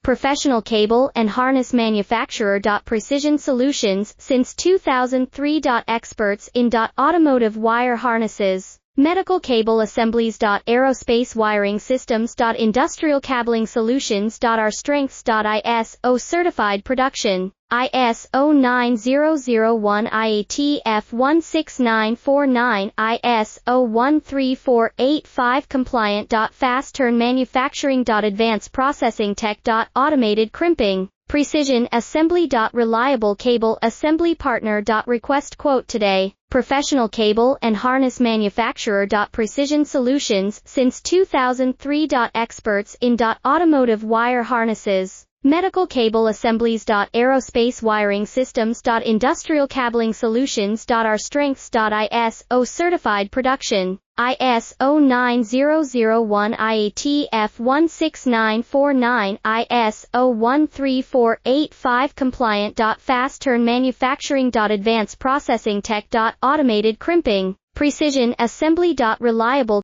professional cable and harness manufacturer. Precision Solutions since 2003. Experts in automotive wire harnesses, medical cable assemblies. Aerospace wiring systems. Industrial cabling solutions. Our strengths. ISO certified production, ISO 9001 IATF 16949, ISO 13485 compliant. Fast turn manufacturing. Advanced processing tech. Automated crimping, precision assembly. Reliable cable assembly partner. Request quote today. Professional cable and harness manufacturer. Precision Solutions since 2003. Experts in automotive wire harnesses, medical cable assemblies. Aerospace wiring systems. Industrial cabling solutions. Our strengths. ISO certified production, ISO 9001 IATF 16949, ISO 13485 compliant. Fast turn manufacturing. Advanced processing tech. Automated crimping, precision assembly. Reliable